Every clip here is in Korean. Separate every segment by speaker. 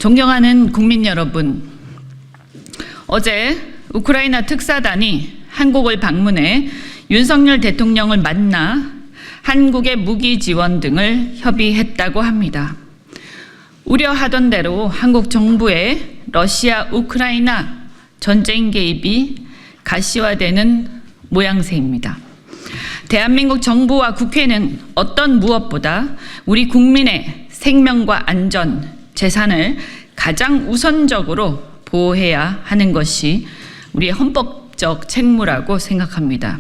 Speaker 1: 존경하는 국민 여러분, 어제 우크라이나 특사단이 한국을 방문해 윤석열 대통령을 만나 한국의 무기 지원 등을 협의했다고 합니다. 우려하던 대로 한국 정부의 러시아 우크라이나 전쟁 개입이 가시화되는 모양새입니다. 대한민국 정부와 국회는 어떤 무엇보다 우리 국민의 생명과 안전, 재산을 가장 우선적으로 보호해야 하는 것이 우리의 헌법적 책무라고 생각합니다.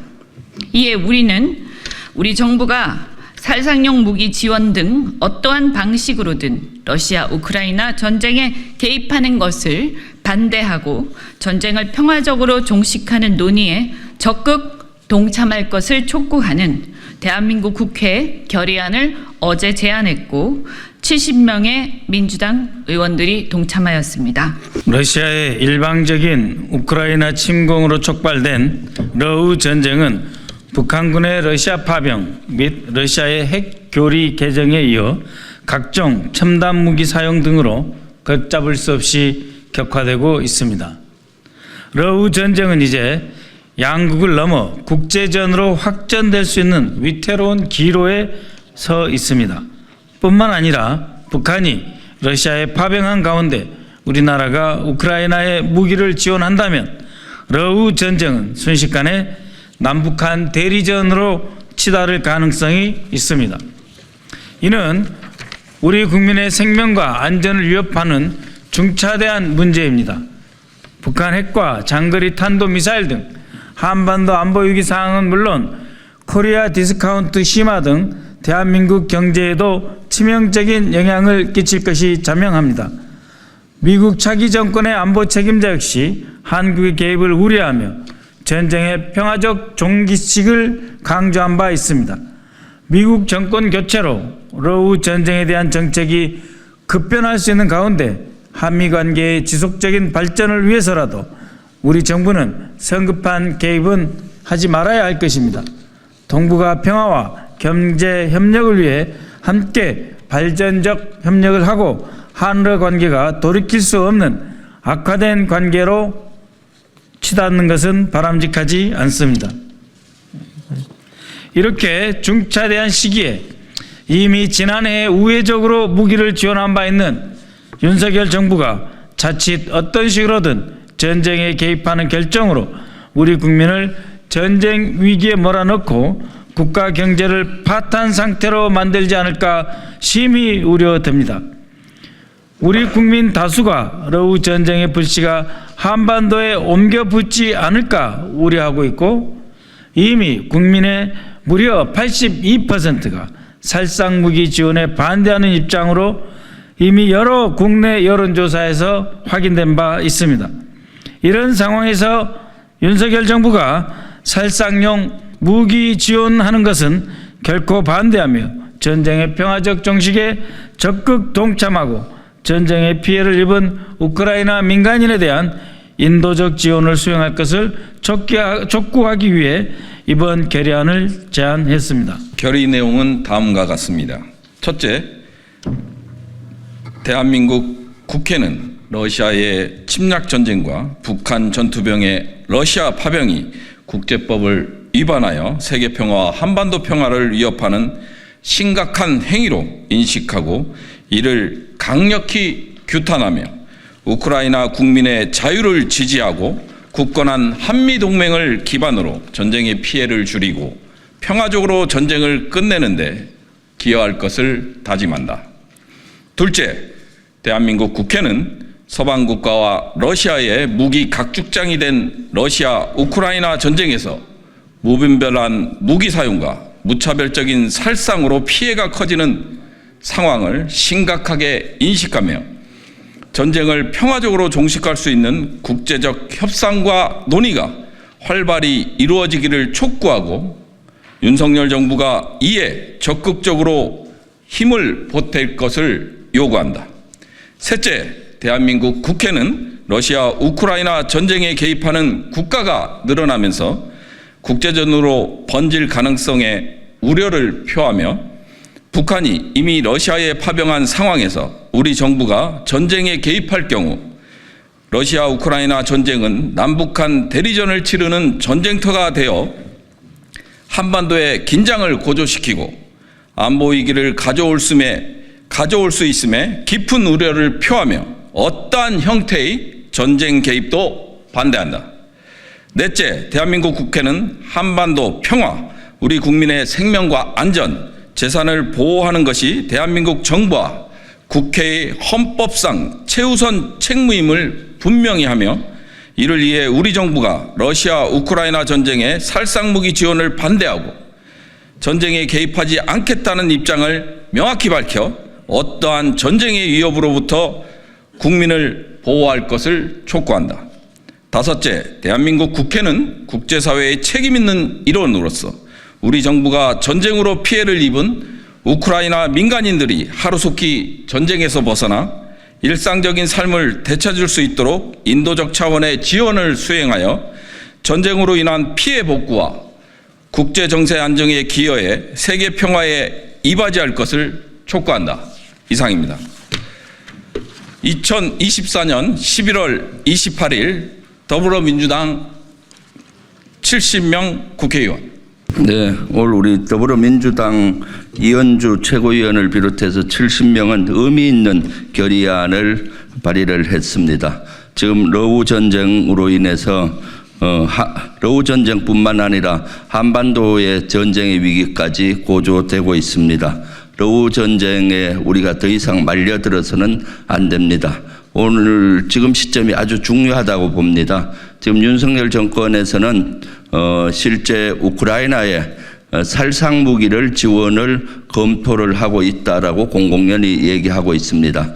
Speaker 1: 이에 우리는 우리 정부가 살상용 무기 지원 등 어떠한 방식으로든 러시아 우크라이나 전쟁에 개입하는 것을 반대하고 전쟁을 평화적으로 종식하는 논의에 적극 동참할 것을 촉구하는 대한민국 국회 결의안을 어제 제안했고 70명의 민주당 의원들이 동참하였습니다.
Speaker 2: 러시아의 일방적인 우크라이나 침공으로 촉발된 러우 전쟁은 북한군의 러시아 파병 및 러시아의 핵 교리 개정에 이어 각종 첨단 무기 사용 등으로 걷잡을 수 없이 격화되고 있습니다. 러우 전쟁은 이제 양국을 넘어 국제전으로 확전될 수 있는 위태로운 기로에 서 있습니다. 뿐만 아니라 북한이 러시아에 파병한 가운데 우리나라가 우크라이나에 무기를 지원한다면 러우 전쟁은 순식간에 남북한 대리전으로 치달을 가능성이 있습니다. 이는 우리 국민의 생명과 안전을 위협하는 중차대한 문제입니다. 북한 핵과 장거리 탄도미사일 등 한반도 안보 위기 상황은 물론 코리아 디스카운트 심화 등 대한민국 경제에도 치명적인 영향을 끼칠 것이 자명합니다. 미국 차기 정권의 안보 책임자 역시 한국의 개입을 우려하며 전쟁의 평화적 종기식을 강조한 바 있습니다. 미국 정권 교체로 러우 전쟁에 대한 정책이 급변할 수 있는 가운데 한미 관계의 지속적인 발전을 위해서라도 우리 정부는 성급한 개입은 하지 말아야 할 것입니다. 동북아 평화와 경제 협력을 위해 함께 발전적 협력을 하고 한러 관계가 돌이킬 수 없는 악화된 관계로 치닫는 것은 바람직하지 않습니다. 이렇게 중차대한 시기에 이미 지난해 우회적으로 무기를 지원한 바 있는 윤석열 정부가 자칫 어떤 식으로든 전쟁에 개입하는 결정으로 우리 국민을 전쟁 위기에 몰아넣고 국가 경제를 파탄 상태로 만들지 않을까 심히 우려됩니다. 우리 국민 다수가 러우 전쟁의 불씨가 한반도에 옮겨 붙지 않을까 우려하고 있고 이미 국민의 무려 82%가 살상무기 지원에 반대하는 입장으로 이미 여러 국내 여론조사에서 확인된 바 있습니다. 이런 상황에서 윤석열 정부가 살상용 무기 지원하는 것은 결코 반대하며 전쟁의 평화적 종식에 적극 동참하고 전쟁의 피해를 입은 우크라이나 민간인에 대한 인도적 지원을 수행할 것을 촉구하기 위해 이번 결의안을 제안했습니다.
Speaker 3: 결의 내용은 다음과 같습니다. 첫째, 대한민국 국회는 러시아의 침략 전쟁과 북한 전투병의 러시아 파병이 국제법을 위반하여 세계 평화와 한반도 평화를 위협하는 심각한 행위로 인식하고 이를 강력히 규탄하며 우크라이나 국민의 자유를 지지하고 굳건한 한미동맹을 기반으로 전쟁의 피해를 줄이고 평화적으로 전쟁을 끝내는 데 기여할 것을 다짐한다. 둘째, 대한민국 국회는 서방 국가와 러시아의 무기 각축장이 된 러시아 우크라이나 전쟁에서 무분별한 무기 사용과 무차별적인 살상으로 피해가 커지는 상황을 심각하게 인식하며 전쟁을 평화적으로 종식할 수 있는 국제적 협상과 논의가 활발히 이루어지기를 촉구하고 윤석열 정부가 이에 적극적으로 힘을 보탤 것을 요구한다. 셋째, 대한민국 국회는 러시아 우크라이나 전쟁에 개입하는 국가가 늘어나면서 국제전으로 번질 가능성에 우려를 표하며 북한이 이미 러시아에 파병한 상황에서 우리 정부가 전쟁에 개입할 경우 러시아 우크라이나 전쟁은 남북한 대리전을 치르는 전쟁터가 되어 한반도의 긴장을 고조시키고 안보 위기를 가져올 수 있음에 깊은 우려를 표하며 어떠한 형태의 전쟁 개입도 반대한다. 넷째, 대한민국 국회는 한반도 평화, 우리 국민의 생명과 안전, 재산을 보호하는 것이 대한민국 정부와 국회의 헌법상 최우선 책무임을 분명히 하며 이를 위해 우리 정부가 러시아 우크라이나 전쟁의 살상무기 지원을 반대하고 전쟁에 개입하지 않겠다는 입장을 명확히 밝혀 어떠한 전쟁의 위협으로부터 국민을 보호할 것을 촉구한다. 다섯째, 대한민국 국회는 국제사회의 책임 있는 일원으로서 우리 정부가 전쟁으로 피해를 입은 우크라이나 민간인들이 하루속히 전쟁에서 벗어나 일상적인 삶을 되찾을 수 있도록 인도적 차원의 지원을 수행하여 전쟁으로 인한 피해 복구와 국제 정세 안정에 기여해 세계 평화에 이바지할 것을 촉구한다. 이상입니다. 2024년 11월 28일 더불어민주당 70명 국회의원.
Speaker 4: 네, 오늘 우리 더불어민주당 이현주 최고위원을 비롯해서 70명은 의미 있는 결의안을 발의를 했습니다. 지금 러우 전쟁으로 인해서 러우 전쟁뿐만 아니라 한반도의 전쟁의 위기까지 고조되고 있습니다. 러우 전쟁에 우리가 더 이상 말려들어서는 안 됩니다. 오늘 지금 시점이 아주 중요하다고 봅니다. 지금 윤석열 정권에서는 실제 우크라이나에 살상무기를 지원을 검토를 하고 있다라고 공공연히 얘기하고 있습니다.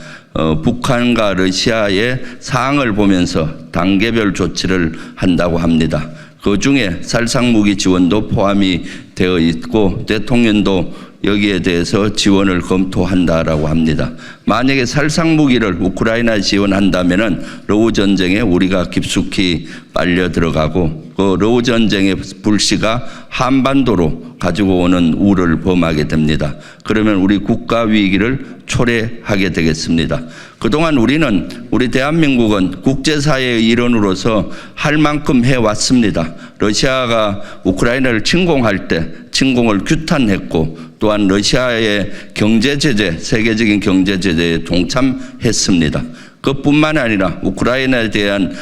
Speaker 4: 북한과 러시아의 사항을 보면서 단계별 조치를 한다고 합니다. 그 중에 살상무기 지원도 포함이 되어 있고 대통령도 여기에 대해서 지원을 검토한다라고 합니다. 만약에 살상무기를 우크라이나에 지원한다면은 러우 전쟁에 우리가 깊숙이 빨려 들어가고 그 러우 전쟁의 불씨가 한반도로 가지고 오는 우를 범하게 됩니다. 그러면 우리 국가 위기를 초래하게 되겠습니다. 그동안 우리 대한민국은 국제사회의 일원으로서 할 만큼 해왔습니다. 러시아가 우크라이나를 침공할 때 침공을 규탄했고 또한 러시아의 경제제재, 세계적인 경제제재에 동참했습니다. 그뿐만 아니라 우크라이나에 대한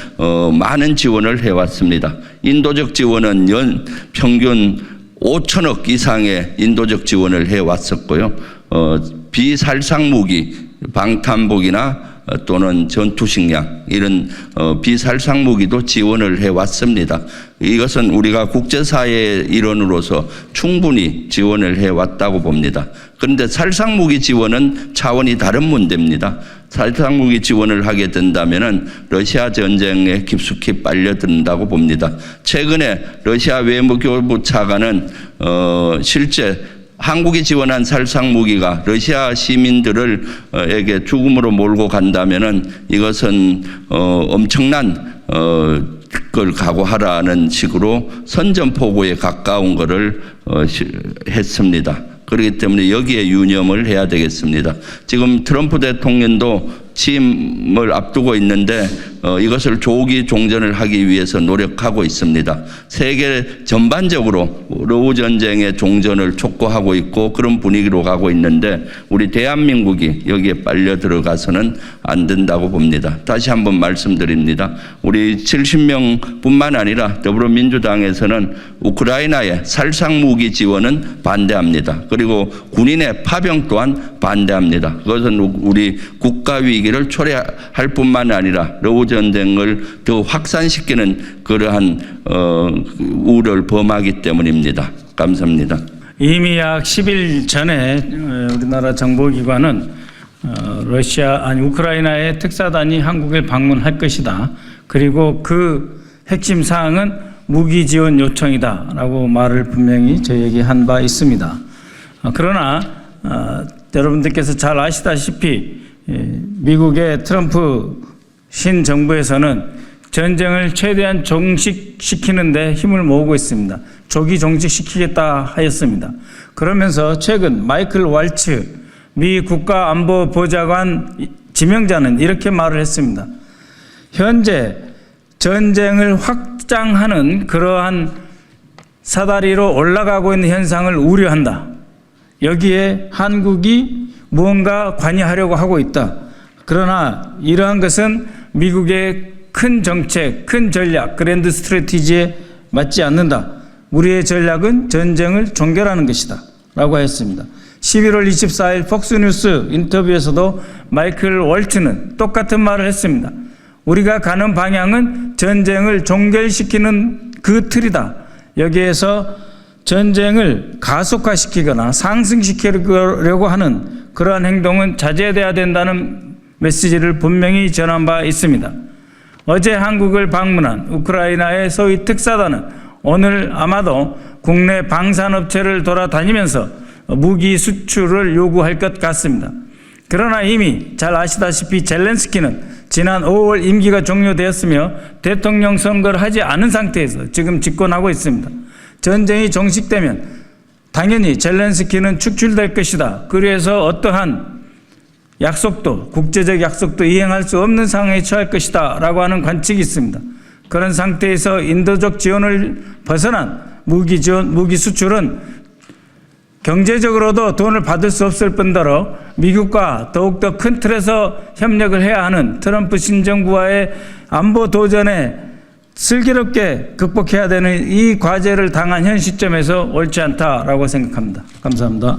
Speaker 4: 많은 지원을 해왔습니다. 인도적 지원은 연 평균 5천억 이상의 인도적 지원을 해왔었고요. 비살상무기, 방탄복이나 또는 전투식량 이런 비살상무기도 지원을 해왔습니다. 이것은 우리가 국제사회의 일원으로서 충분히 지원을 해왔다고 봅니다. 그런데 살상무기 지원은 차원이 다른 문제입니다. 살상무기 지원을 하게 된다면 러시아 전쟁에 깊숙이 빨려든다고 봅니다. 최근에 러시아 외무교부 차관은 실제 한국이 지원한 살상무기가 러시아 시민들에게 죽음으로 몰고 간다면은 이것은 엄청난 걸 각오하라는 식으로 선전포고에 가까운 것을 했습니다. 그렇기 때문에 여기에 유념을 해야 되겠습니다. 지금 트럼프 대통령도 취임을 앞두고 있는데 이것을 조기 종전을 하기 위해서 노력하고 있습니다. 세계 전반적으로 러우 전쟁의 종전을 촉구하고 있고 그런 분위기로 가고 있는데 우리 대한민국이 여기에 빨려 들어가서는 안 된다고 봅니다. 다시 한번 말씀드립니다. 우리 70명뿐만 아니라 더불어민주당에서는 우크라이나의 살상무기 지원은 반대합니다. 그리고 군인의 파병 또한 반대합니다. 그것은 우리 국가 위기를 초래할 뿐만 아니라 러우 전쟁을 더 확산시키는 그러한 우려를 범하기 때문입니다. 감사합니다.
Speaker 2: 이미 약 10일 전에 우리나라 정보기관은 우크라이나의 특사단이 한국을 방문할 것이다. 그리고 그 핵심 사항은 무기 지원 요청이다라고 말을 분명히 저에게 한 바 있습니다. 그러나 여러분들께서 잘 아시다시피 미국의 트럼프 신정부에서는 전쟁을 최대한 종식시키는 데 힘을 모으고 있습니다. 조기 종식시키겠다 하였습니다. 그러면서 최근 마이클 왈츠 미 국가안보보좌관 지명자는 이렇게 말을 했습니다. 현재 전쟁을 확장하는 그러한 사다리로 올라가고 있는 현상을 우려한다. 여기에 한국이 무언가 관여하려고 하고 있다. 그러나 이러한 것은 미국의 큰 정책, 큰 전략, 그랜드 스트래티지에 맞지 않는다. 우리의 전략은 전쟁을 종결하는 것이다. 라고 했습니다. 11월 24일 폭스뉴스 인터뷰에서도 마이클 월트는 똑같은 말을 했습니다. 우리가 가는 방향은 전쟁을 종결시키는 그 틀이다. 여기에서 전쟁을 가속화시키거나 상승시키려고 하는 그러한 행동은 자제돼야 된다는 메시지를 분명히 전한 바 있습니다. 어제 한국을 방문한 우크라이나의 소위 특사단은 오늘 아마도 국내 방산업체를 돌아다니면서 무기 수출을 요구할 것 같습니다. 그러나 이미 잘 아시다시피 젤렌스키는 지난 5월 임기가 종료되었으며 대통령 선거를 하지 않은 상태에서 지금 집권하고 있습니다. 전쟁이 종식되면 당연히 젤렌스키는 축출될 것이다. 그래서 어떠한 약속도, 국제적 약속도 이행할 수 없는 상황에 처할 것이다 라고 하는 관측이 있습니다. 그런 상태에서 인도적 지원을 벗어난 무기 지원, 무기 수출은 경제적으로도 돈을 받을 수 없을 뿐더러 미국과 더욱더 큰 틀에서 협력을 해야 하는 트럼프 신정부와의 안보 도전에 슬기롭게 극복해야 되는 이 과제를 당한 현 시점에서 옳지 않다라고 생각합니다. 감사합니다.